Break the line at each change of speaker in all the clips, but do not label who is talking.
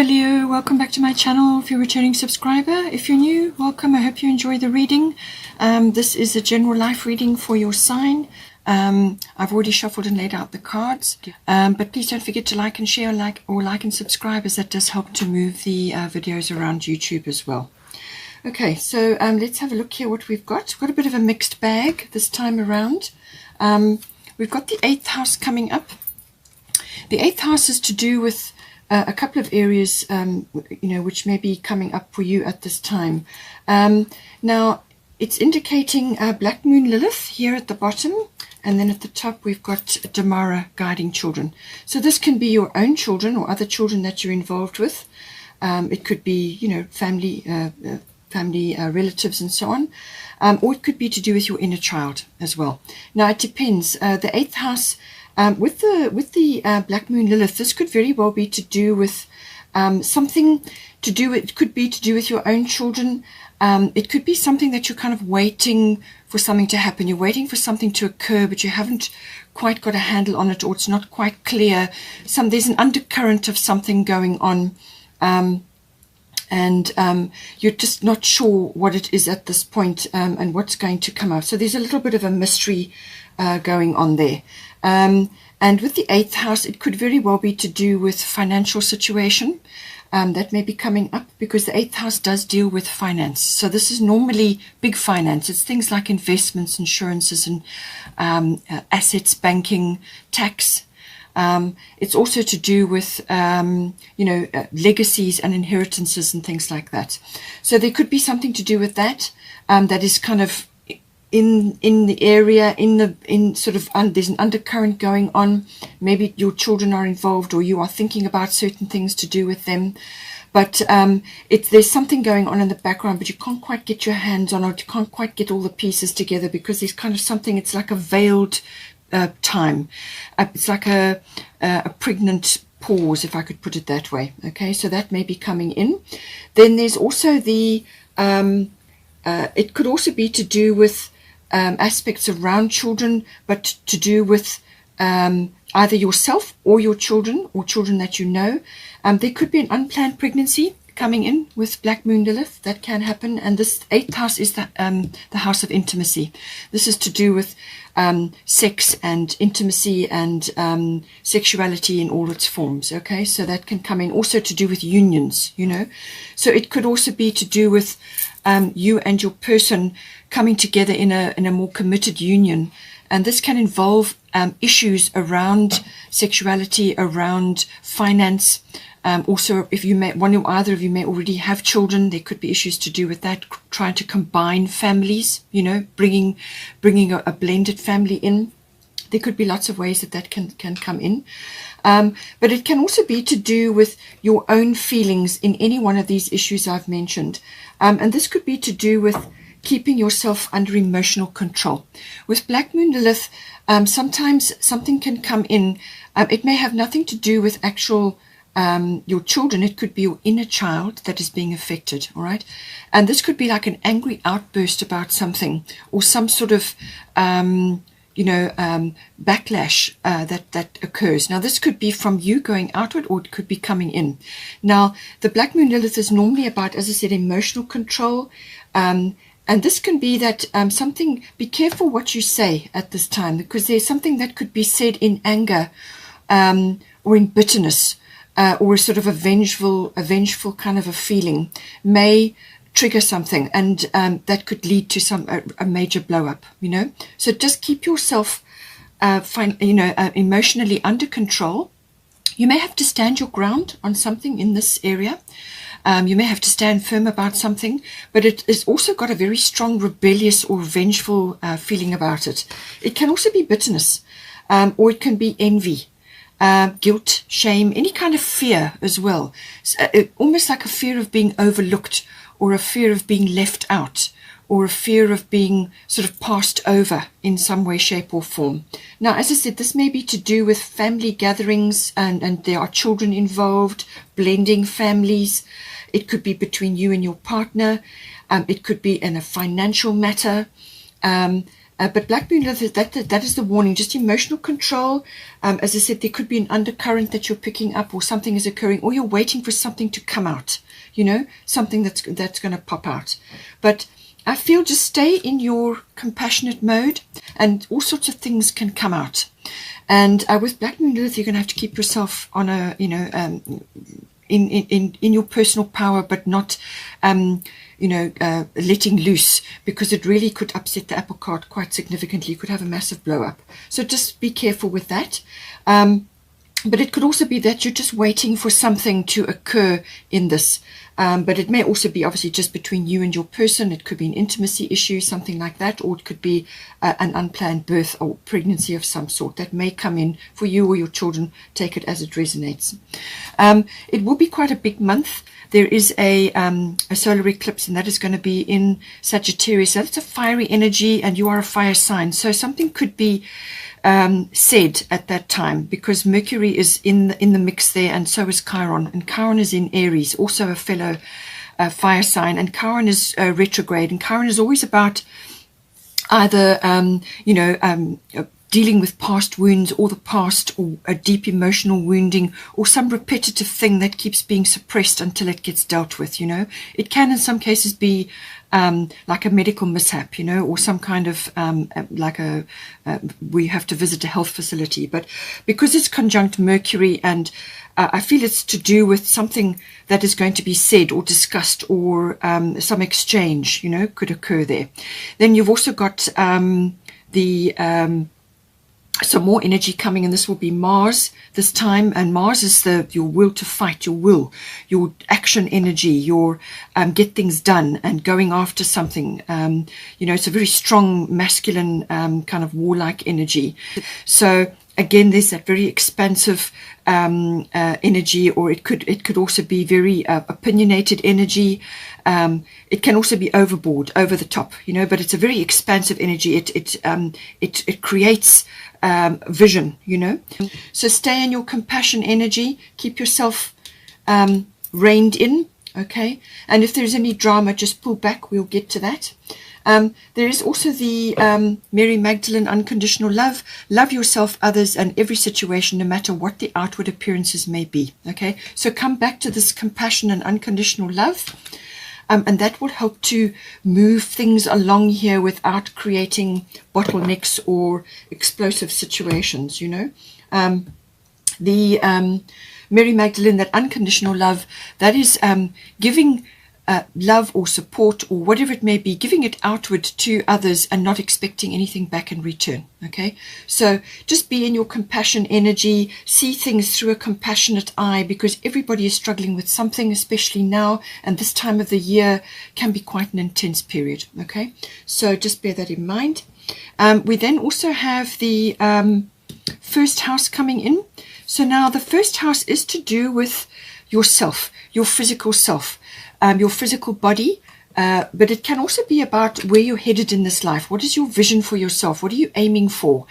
Hello Leo, welcome back to my channel. If you're a returning subscriber, if you're new, welcome. I hope you enjoy the reading. This is a general life reading for your sign. I've already shuffled and laid out the cards, but please don't forget to like and share, like and subscribe, as that does help to move the videos around YouTube as well. Okay, so let's have a look here what we've got. We've got a bit of a mixed bag this time around. We've got the 8th house coming up. The 8th house is to do with a couple of areas, which may be coming up for you at this time. Now, it's indicating Black Moon Lilith here at the bottom, and then at the top we've got Damara guiding children. So this can be your own children or other children that you're involved with. It could be, family, relatives, and so on. Or it could be to do with your inner child as well. Now, it depends. The 8th house. With the Black Moon Lilith, this could very well be to do with something to do with, it could be to do with your own children. It could be something that you're kind of waiting for something to happen. You're waiting for something to occur, but you haven't quite got a handle on it, or it's not quite clear. There's an undercurrent of something going on, and you're just not sure what it is at this point, and what's going to come up. So there's a little bit of a mystery going on there. And with the 8th house, it could very well be to do with financial situation that may be coming up, because the 8th house does deal with finance. So this is normally big finance. It's things like investments, insurances, and assets, banking, tax. It's also to do with, legacies and inheritances and things like that. So there could be something to do with that, that is kind of in the area, there's an undercurrent going on. Maybe your children are involved, or you are thinking about certain things to do with them. But there's something going on in the background, but you can't quite get your hands on it. You can't quite get all the pieces together, because there's kind of something, it's like a veiled time. It's like a pregnant pause, if I could put it that way. Okay, so that may be coming in. Then there's also the, it could also be to do with aspects around children, but to do with either yourself or your children, or children that you know. There could be an unplanned pregnancy coming in with Black Moon Lilith. That can happen. And this 8th house is the house of intimacy. This is to do with sex and intimacy and sexuality in all its forms. Okay, so that can come in. Also to do with unions, So it could also be to do with you and your person coming together in a more committed union. And this can involve issues around sexuality, around finance. Also, if one or either of you may already have children, there could be issues to do with that, trying to combine families, bringing a blended family in. There could be lots of ways that can come in. But it can also be to do with your own feelings in any one of these issues I've mentioned. And this could be to do with keeping yourself under emotional control. With Black Moon Lilith, sometimes something can come in. It may have nothing to do with actual your children. It could be your inner child that is being affected. All right, and this could be like an angry outburst about something, or some sort of backlash that occurs. Now, this could be from you going outward, or it could be coming in. Now, the Black Moon Lilith is normally about, as I said, emotional control. And this can be that something, be careful what you say at this time, because there's something that could be said in anger, or in bitterness, or a sort of a vengeful kind of a feeling may trigger something, and that could lead to a major blow up, So just keep yourself, emotionally under control. You may have to stand your ground on something in this area. You may have to stand firm about something, but it has also got a very strong rebellious or vengeful feeling about it. It can also be bitterness, or it can be envy, guilt, shame, any kind of fear as well. So, almost like a fear of being overlooked, or a fear of being left out, or a fear of being sort of passed over in some way, shape, or form. Now, as I said, this may be to do with family gatherings, and there are children involved, blending families. It could be between you and your partner. It could be in a financial matter. But Black Moon Lilith, that is the warning, just emotional control. As I said, there could be an undercurrent that you're picking up, or something is occurring, or you're waiting for something to come out, you know, something that's going to pop out. But I feel just stay in your compassionate mode, and all sorts of things can come out. And with Black Moon Lilith, you're going to have to keep yourself on a, you know, in your personal power, but not, you know, letting loose, because it really could upset the apple cart quite significantly. You could have a massive blow up. So just be careful with that. But it could also be that you're just waiting for something to occur in this. But it may also be obviously just between you and your person. It could be an intimacy issue, something like that, or it could be an unplanned birth or pregnancy of some sort that may come in for you or your children. Take it as it resonates. It will be quite a big month. There is a solar eclipse, and that is going to be in Sagittarius. That's a fiery energy, and you are a fire sign. So something could be said at that time, because Mercury is in the mix there, and so is Chiron. And Chiron is in Aries, also a fellow fire sign. And Chiron is retrograde. And Chiron is always about either, you know, dealing with past wounds, or the past, or a deep emotional wounding, or some repetitive thing that keeps being suppressed until it gets dealt with, you know. It can in some cases be like a medical mishap, you know, or some kind of like we have to visit a health facility. But because it's conjunct Mercury, and I feel it's to do with something that is going to be said or discussed, or some exchange, you know, could occur there. Then you've also got some more energy coming, and this will be Mars this time. And Mars is your will to fight, your action energy, your get things done and going after something. You know, it's a very strong masculine kind of warlike energy. So again, there's that very expansive energy, or it could also be very opinionated energy. It can also be overboard, over the top, you know, but it's a very expansive energy. It creates vision, you know. So stay in your compassion energy, keep yourself reined in, okay. And if there's any drama, just pull back. We'll get to that. There is also the Mary Magdalene unconditional love. Love yourself, others, and every situation, no matter what the outward appearances may be. Okay, so come back to this compassion and unconditional love, and that will help to move things along here without creating bottlenecks or explosive situations, you know. The Mary Magdalene, that unconditional love, that is giving love or support or whatever it may be, giving it outward to others and not expecting anything back in return. Okay, so just be in your compassion energy, see things through a compassionate eye, because everybody is struggling with something, especially now, and this time of the year can be quite an intense period. Okay, so just bear that in mind. We then also have the first house coming in. So now the first house is to do with yourself, your physical self, your physical body, but it can also be about where you're headed in this life. What is your vision for yourself? What are you aiming for?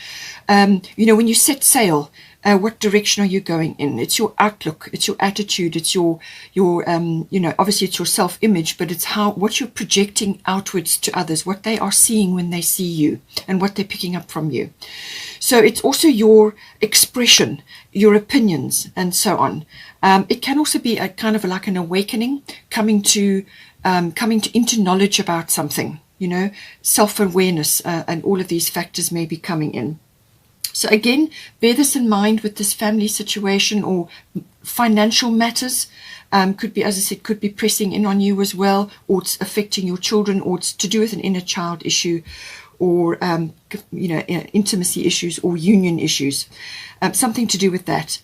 You know, when you set sail, what direction are you going in? It's your outlook, it's your attitude, it's your you know, obviously it's your self-image, but it's what you're projecting outwards to others, what they are seeing when they see you, and what they're picking up from you. So it's also your expression, your opinions, and so on. It can also be a kind of like an awakening, coming into knowledge about something, you know, self-awareness, and all of these factors may be coming in. So again, bear this in mind with this family situation or financial matters. Could be, as I said, could be pressing in on you as well, or it's affecting your children, or it's to do with an inner child issue, or you know, intimacy issues or union issues, something to do with that.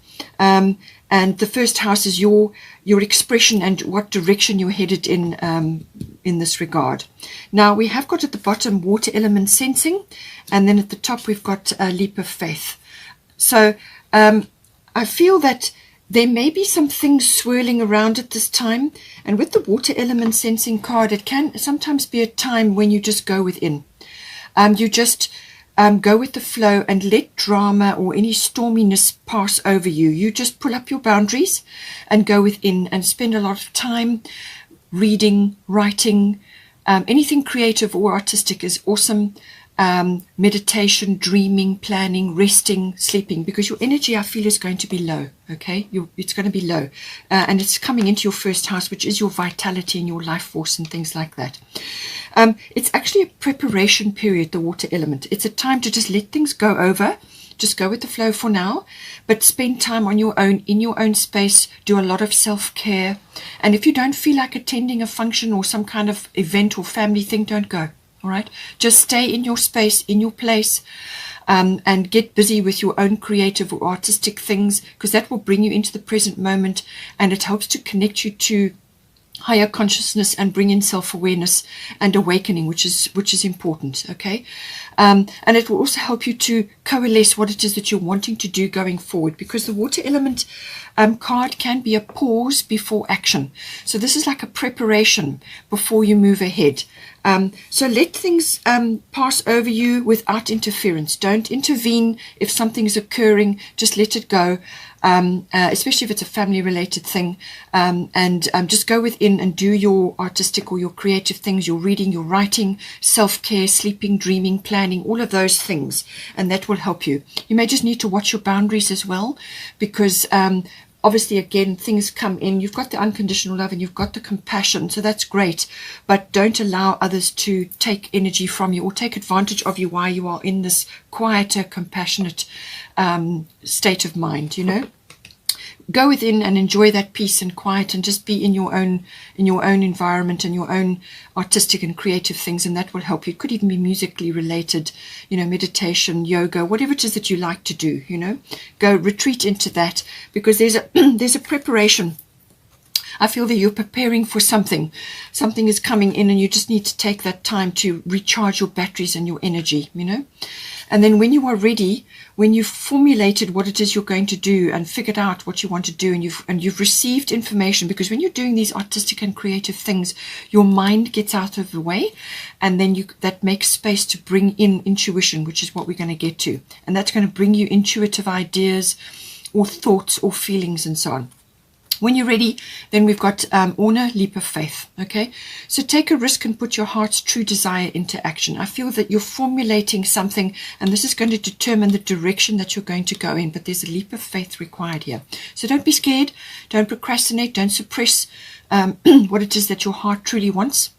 And the first house is your expression and what direction you're headed in this regard. Now we have got at the bottom water element sensing, and then at the top we've got a leap of faith. So I feel that there may be some things swirling around at this time, and with the water element sensing card, it can sometimes be a time when you just go within. You just go with the flow and let drama or any storminess pass over you. You just pull up your boundaries and go within and spend a lot of time reading, writing. Anything creative or artistic is awesome. meditation, dreaming, planning, resting, sleeping, because your energy, I feel, is going to be low. Okay, it's going to be low, and it's coming into your first house, which is your vitality and your life force and things like that. It's actually a preparation period, the water element. It's a time to just let things go over. Just go with the flow for now, but spend time on your own, in your own space, do a lot of self-care. And if you don't feel like attending a function or some kind of event or family thing, don't go, all right? Just stay in your space, in your place, and get busy with your own creative or artistic things, because that will bring you into the present moment, and it helps to connect you to higher consciousness and bring in self-awareness and awakening, which is important. Okay, and it will also help you to coalesce what it is that you're wanting to do going forward, because the water element card can be a pause before action. So this is like a preparation before you move ahead. So let things pass over you without interference. Don't intervene if something is occurring. Just let it go. Especially if it's a family-related thing, and just go within and do your artistic or your creative things, your reading, your writing, self-care, sleeping, dreaming, planning, all of those things, and that will help you. You may just need to watch your boundaries as well, because obviously, again, things come in. You've got the unconditional love and you've got the compassion, so that's great, but don't allow others to take energy from you or take advantage of you while you are in this quieter, compassionate state of mind, you know. Go within and enjoy that peace and quiet, and just be in your own environment and your own artistic and creative things, and that will help you. It could even be musically related, you know, meditation, yoga, whatever it is that you like to do, you know. Go retreat into that, because there's a there's a preparation. I feel that you're preparing for something. Something is coming in, and you just need to take that time to recharge your batteries and your energy, you know. And then when you are ready, when you've formulated what it is you're going to do and figured out what you want to do, and you've received information, because when you're doing these artistic and creative things, your mind gets out of the way, and then that makes space to bring in intuition, which is what we're going to get to. And that's going to bring you intuitive ideas or thoughts or feelings and so on. When you're ready, then we've got honor, leap of faith. Okay, so take a risk and put your heart's true desire into action. I feel that you're formulating something, and this is going to determine the direction that you're going to go in, but there's a leap of faith required here. So don't be scared, don't procrastinate, don't suppress what it is that your heart truly wants.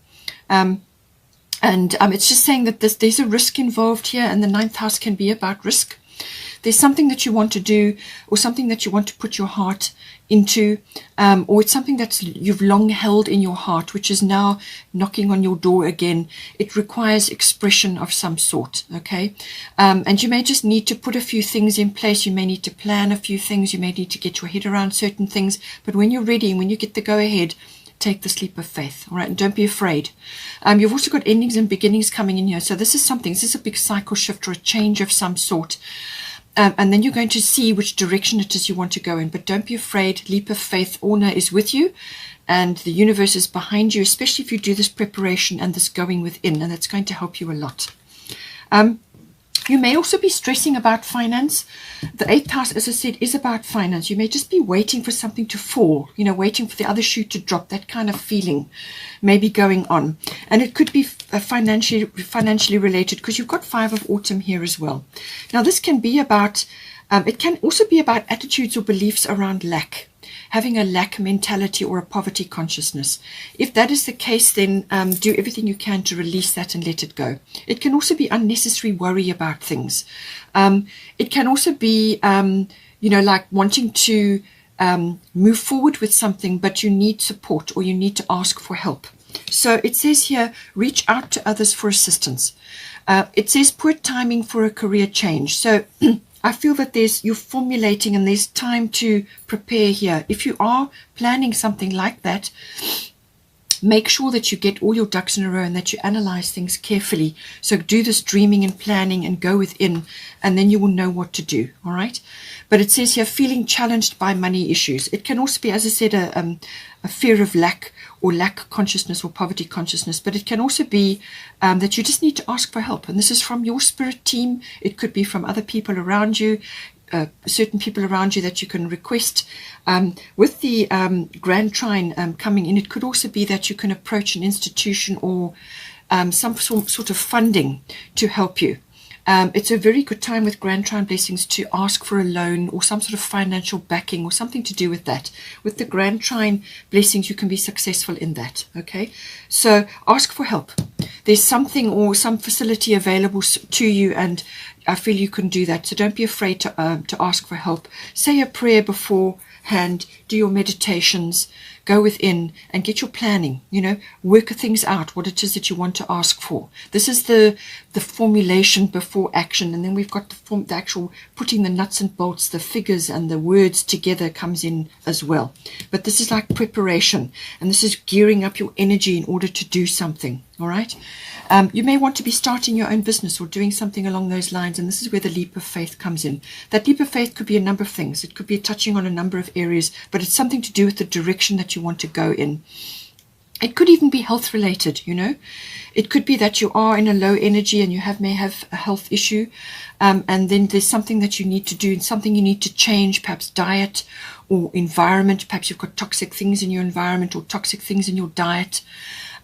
It's just saying that there's a risk involved here, and the 9th house can be about risk. There's something that you want to do, or something that you want to put your heart into, or it's something that you've long held in your heart, which is now knocking on your door again. It requires expression of some sort, okay? And you may just need to put a few things in place. You may need to plan a few things. You may need to get your head around certain things. But when you're ready, when you get the go-ahead, take this leap of faith, all right? And don't be afraid. You've also got endings and beginnings coming in here. So this is a big cycle shift or a change of some sort. And then you're going to see which direction it is you want to go in. But don't be afraid. Leap of faith, honor is with you, and the universe is behind you, especially if you do this preparation and this going within, and that's going to help you a lot. You may also be stressing about finance. The 8th house, as I said, is about finance. You may just be waiting for something to fall, you know, waiting for the other shoe to drop. That kind of feeling may be going on. And it could be financially related, because you've got 5 of autumn here as well. Now, this can be about, it can also be about attitudes or beliefs around lack. Having a lack mentality or a poverty consciousness. If that is the case, then do everything you can to release that and let it go. It can also be unnecessary worry about things. It can also be, you know, like wanting to move forward with something, but you need support or you need to ask for help. So it says here, reach out to others for assistance. It says poor timing for a career change. So I feel that you're formulating and there's time to prepare here. If you are planning something like that, make sure that you get all your ducks in a row and that you analyze things carefully. So do this dreaming and planning and go within, and then you will know what to do, all right? But it says here, feeling challenged by money issues. It can also be, as I said, a fear of lack, or lack consciousness or poverty consciousness, but it can also be that you just need to ask for help. And this is from your spirit team. It could be from other people around you, certain people around you that you can request. With the Grand Trine coming in, it could also be that you can approach an institution or some sort of funding to help you. It's a very good time with Grand Trine Blessings to ask for a loan or some sort of financial backing or something to do with that. With the Grand Trine Blessings, you can be successful in that. Okay, so ask for help. There's something or some facility available to you, and I feel you can do that. So don't be afraid to ask for help. Say a prayer beforehand. Do your meditations. Go within and get your planning, work things out, what it is that you want to ask for. This is the formulation before action. And then we've got the actual putting the nuts and bolts, the figures and the words together comes in as well. But this is like preparation, and this is gearing up your energy in order to do something. All right. You may want to be starting your own business or doing something along those lines, and this is where the leap of faith comes in. That leap of faith could be a number of things. It could be touching on a number of areas, but it's something to do with the direction that you want to go in. It could even be health related, It could be that you are in a low energy and you may have a health issue, and then there's something that you need to do and something you need to change, perhaps diet or environment. Perhaps you've got toxic things in your environment or toxic things in your diet.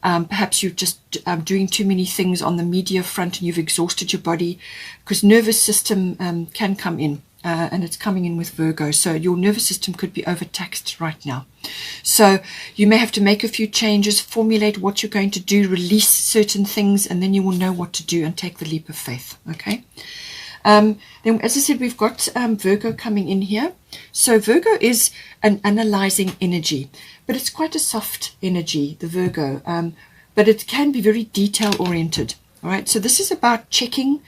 Perhaps you're just doing too many things on the media front and you've exhausted your body, because nervous system can come in, and it's coming in with Virgo. So your nervous system could be overtaxed right now. So you may have to make a few changes, formulate what you're going to do, release certain things, and then you will know what to do and take the leap of faith. Okay. Then, as I said, we've got Virgo coming in here. So Virgo is an analyzing energy, but it's quite a soft energy, the Virgo, but it can be very detail oriented. All right. So this is about checking,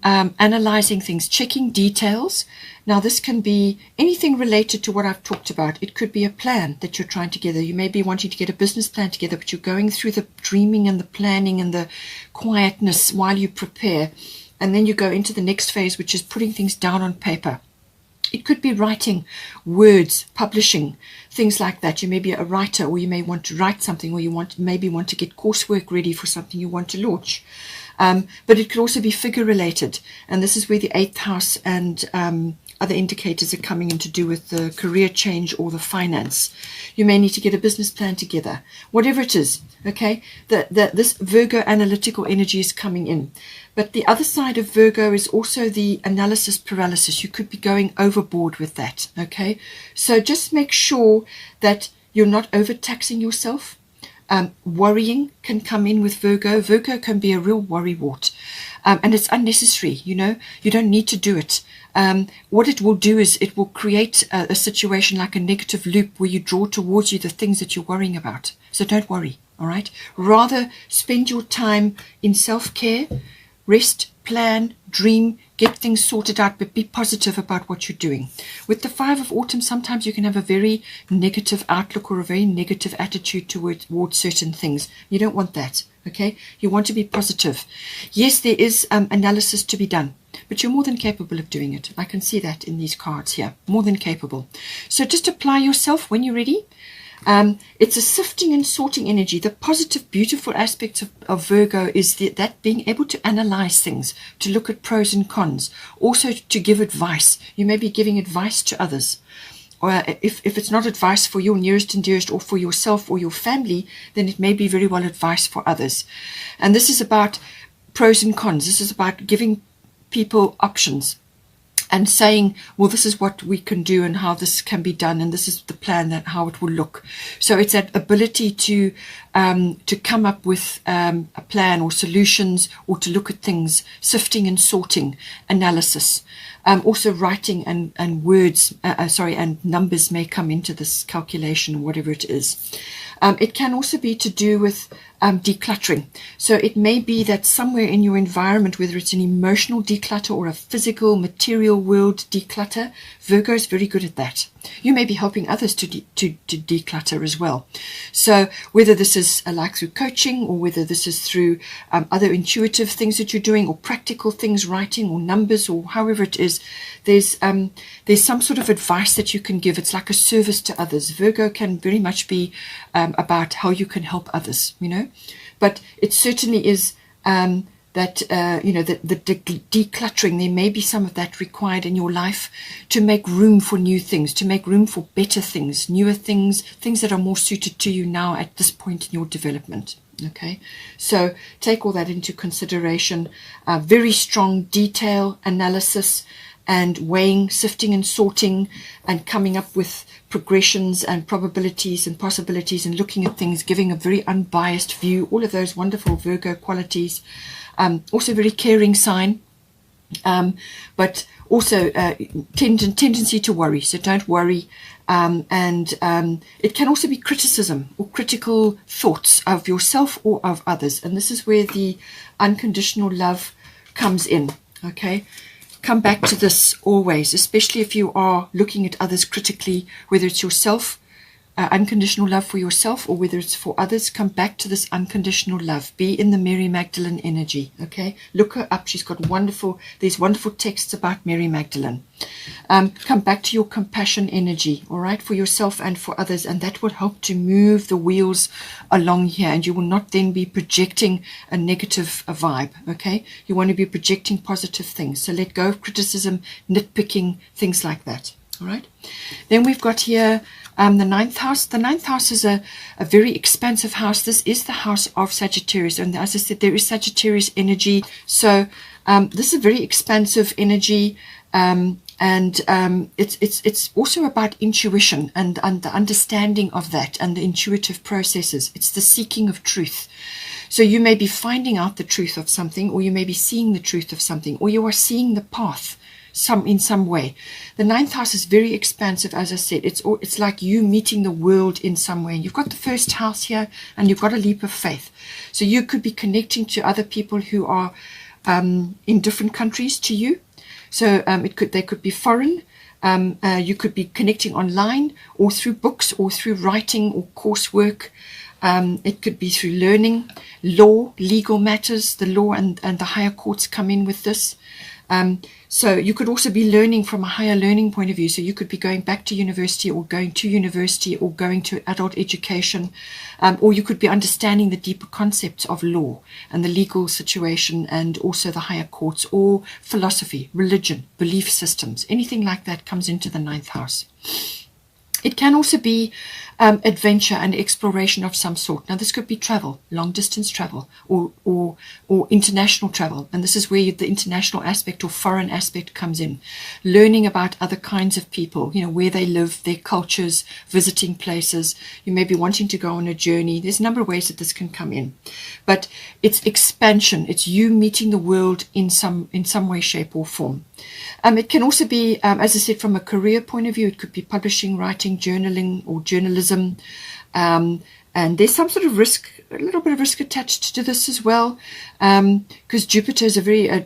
analyzing things, checking details. Now, this can be anything related to what I've talked about. It could be a plan that you're trying together. You may be wanting to get a business plan together, but you're going through the dreaming and the planning and the quietness while you prepare. And then you go into the next phase, which is putting things down on paper. It could be writing words, publishing, things like that. You may be a writer, or you may want to write something, or you maybe want to get coursework ready for something you want to launch. But it could also be figure related. And this is where the 8th house and other indicators are coming in to do with the career change or the finance. You may need to get a business plan together, whatever it is. Okay, this Virgo analytical energy is coming in. But the other side of Virgo is also the analysis paralysis. You could be going overboard with that. Okay, so just make sure that you're not overtaxing yourself. Worrying can come in with Virgo. Virgo can be a real worrywart, and it's unnecessary. You don't need to do it. What it will do is it will create a situation like a negative loop where you draw towards you the things that you're worrying about. So don't worry. All right. Rather spend your time in self-care, rest, plan, dream, get things sorted out, but be positive about what you're doing. With the 5 of autumn, sometimes you can have a very negative outlook or a very negative attitude towards certain things. You don't want that. Okay. You want to be positive. Yes, there is analysis to be done, but you're more than capable of doing it. I can see that in these cards here. More than capable. So just apply yourself when you're ready. It's a sifting and sorting energy. The positive, beautiful aspects of Virgo is that being able to analyze things, to look at pros and cons, also to give advice. You may be giving advice to others. Or if it's not advice for your nearest and dearest or for yourself or your family, then it may be very well advice for others. And this is about pros and cons. This is about giving people options and saying, well, this is what we can do and how this can be done, and this is the plan, that how it will look. So it's that ability to come up with a plan or solutions, or to look at things, sifting and sorting, analysis. Also writing and words, and numbers may come into this calculation, whatever it is. It can also be to do with decluttering. So it may be that somewhere in your environment, whether it's an emotional declutter or a physical material world declutter, Virgo is very good at that. You may be helping others to declutter as well. So whether this is like through coaching, or whether this is through other intuitive things that you're doing, or practical things, writing or numbers, or however it is, there's some sort of advice that you can give. It's like a service to others. Virgo can very much be about how you can help others, but it certainly is that the decluttering. There may be some of that required in your life to make room for new things, to make room for better things, newer things, things that are more suited to you now at this point in your development. Okay, so take all that into consideration. Very strong detail analysis and weighing, sifting and sorting, and coming up with progressions and probabilities and possibilities, and looking at things, giving a very unbiased view. All of those wonderful Virgo qualities. Also very caring sign, but also tendency to worry. So don't worry. And it can also be criticism or critical thoughts of yourself or of others. And this is where the unconditional love comes in. Okay, come back to this always, especially if you are looking at others critically, whether it's yourself, unconditional love for yourself, or whether it's for others. Come back to this unconditional love. Be in the Mary Magdalene energy. Okay, look her up. She's got these wonderful texts about Mary Magdalene. Come back to your compassion energy, all right, for yourself and for others, and that will help to move the wheels along here, and you will not then be projecting a negative vibe. Okay, you want to be projecting positive things. So let go of criticism, nitpicking, things like that. All right, then we've got here the ninth house. The ninth house is a very expansive house. This is the house of Sagittarius, and as I said, there is Sagittarius energy. So this is a very expansive energy, and it's also about intuition and the understanding of that and the intuitive processes. It's the seeking of truth. So you may be finding out the truth of something, or you may be seeing the truth of something, or you are seeing the path in some way. The ninth house is very expansive, as I said. It's like you meeting the world in some way. You've got the first house here, and you've got a leap of faith. So you could be connecting to other people who are in different countries to you. So they could be foreign. You could be connecting online, or through books, or through writing or coursework. It could be through learning, law, legal matters. The law and the higher courts come in with this. So you could also be learning from a higher learning point of view. So you could be going back to university, or going to university, or going to adult education, or you could be understanding the deeper concepts of law and the legal situation, and also the higher courts, or philosophy, religion, belief systems. Anything like that comes into the ninth house. It can also be adventure and exploration of some sort. Now, this could be travel, long distance travel, or international travel. And this is where the international aspect or foreign aspect comes in. Learning about other kinds of people, where they live, their cultures, visiting places. You may be wanting to go on a journey. There's a number of ways that this can come in. But it's expansion. It's you meeting the world in some way, shape, or form. It can also be, as I said, from a career point of view. It could be publishing, writing, journaling, or journalism. And there's some sort of risk, a little bit of risk attached to this as well, because Jupiter is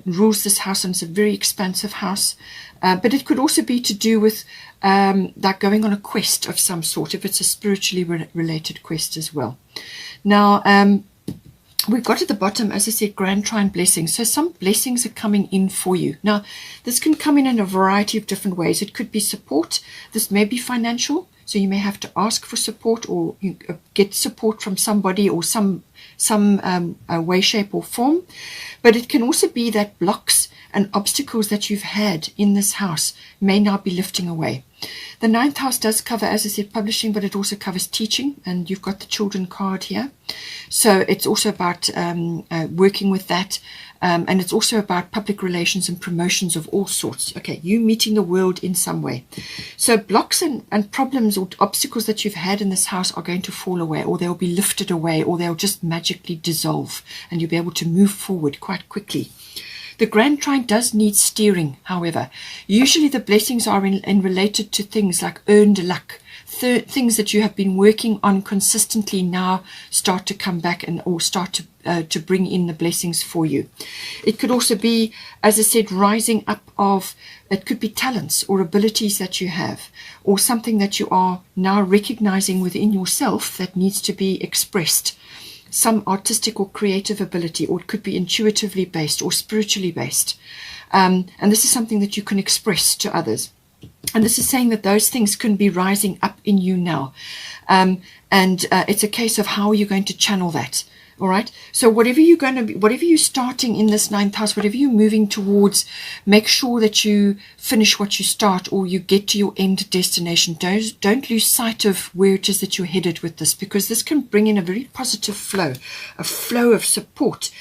rules this house, and it's a very expansive house. But it could also be to do with like going on a quest of some sort, if it's a spiritually related quest as well. Now, we've got at the bottom, as I said, grand trine blessings. So some blessings are coming in for you. Now, this can come in a variety of different ways. It could be support. This may be financial. So you may have to ask for support, or you get support from somebody, or some way, shape, or form. But it can also be that blocks and obstacles that you've had in this house may now be lifting away. The ninth house does cover, as I said, publishing, but it also covers teaching, and you've got the children card here. So it's also about working with that, and it's also about public relations and promotions of all sorts. Okay, you meeting the world in some way. So blocks and problems or obstacles that you've had in this house are going to fall away, or they'll be lifted away, or they'll just magically dissolve, and you'll be able to move forward quite quickly. The grand trine does need steering, however. Usually the blessings are related to things like earned luck. Things that you have been working on consistently now start to come back or start to bring in the blessings for you. It could also be, as I said, rising up of, it could be talents or abilities that you have, or something that you are now recognizing within yourself that needs to be expressed. Some artistic or creative ability, or it could be intuitively based or spiritually based. And this is something that you can express to others. And this is saying that those things can be rising up in you now. And it's a case of how you're going to channel that. All right. So whatever you're going to be, whatever you're starting in this ninth house, whatever you're moving towards, make sure that you finish what you start, or you get to your end destination. Don't lose sight of where it is that you're headed with this, because this can bring in a very positive flow, a flow of support,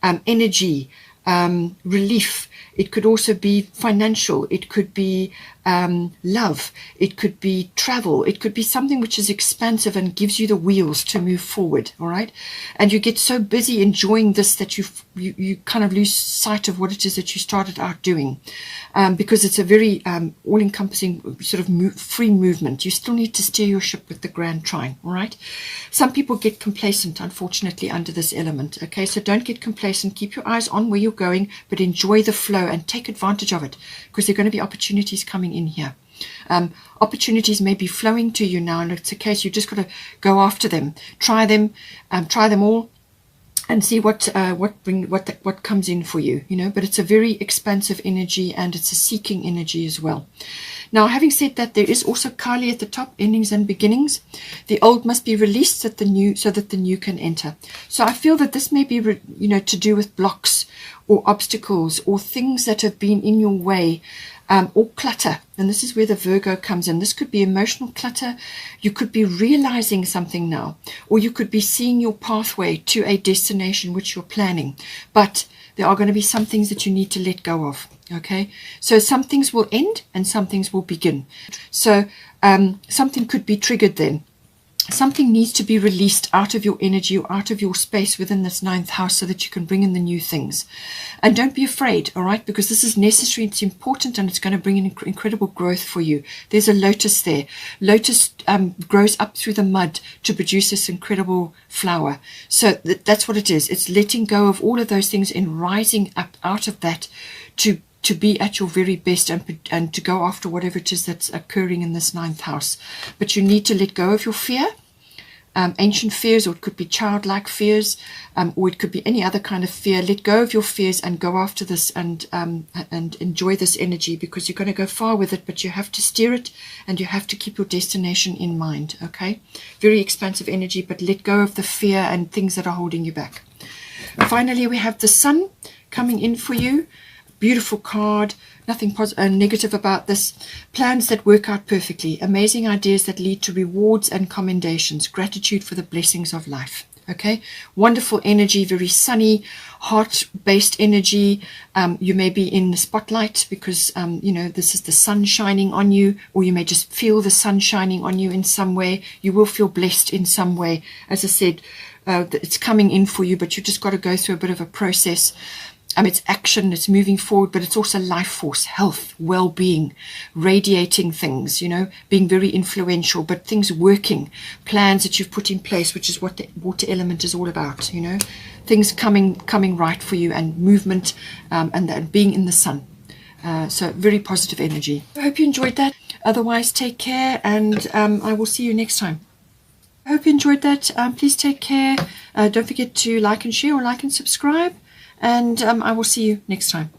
energy, relief. It could also be financial. It could be love. It could be travel. It could be something which is expansive and gives you the wheels to move forward. All right. And you get so busy enjoying this that you kind of lose sight of what it is that you started out doing, because it's a very all-encompassing sort of free movement. You still need to steer your ship with the grand trine. All right. Some people get complacent, unfortunately, under this element. Okay. So don't get complacent. Keep your eyes on where you're going, but enjoy the flow and take advantage of it, because there are going to be opportunities coming in here. Opportunities may be flowing to you now, and it's a case you just got to go after them, try them all, and see what comes in for you, you know. But it's a very expansive energy, and it's a seeking energy as well. Now, having said that, there is also Kali at the top, endings and beginnings. The old must be released so that the new can enter. So I feel that this may be, you know, to do with blocks or obstacles or things that have been in your way, or clutter. And this is where the Virgo comes in. This could be emotional clutter. You could be realizing something now, or you could be seeing your pathway to a destination which you're planning. But there are going to be some things that you need to let go of. Okay, so some things will end and some things will begin. So something could be triggered then. Something needs to be released out of your energy or out of your space within this ninth house so that you can bring in the new things. And don't be afraid, all right, because this is necessary, it's important, and it's going to bring in incredible growth for you. There's a lotus there. Lotus grows up through the mud to produce this incredible flower. So that's what it is. It's letting go of all of those things and rising up out of that to be at your very best and to go after whatever it is that's occurring in this ninth house. But you need to let go of your fear, ancient fears, or it could be childlike fears, or it could be any other kind of fear. Let go of your fears and go after this and enjoy this energy, because you're going to go far with it, but you have to steer it and you have to keep your destination in mind. Okay, very expansive energy, but let go of the fear and things that are holding you back. Finally, we have the Sun coming in for you. Beautiful card, nothing negative about this. Plans that work out perfectly, amazing ideas that lead to rewards and commendations, gratitude for the blessings of life. Okay, wonderful energy, very sunny, heart-based energy. You may be in the spotlight because, you know, this is the sun shining on you, or you may just feel the sun shining on you in some way. You will feel blessed in some way. As I said, it's coming in for you, but you just got to go through a bit of a process. It's action, it's moving forward, but it's also life force, health, well-being, radiating things, you know, being very influential, but things working, plans that you've put in place, which is what the water element is all about, you know, things coming right for you, and movement, and being in the sun. So very positive energy. I hope you enjoyed that. Otherwise, take care, and I will see you next time. I hope you enjoyed that. Please take care. Don't forget to like and share, or like and subscribe. And I will see you next time.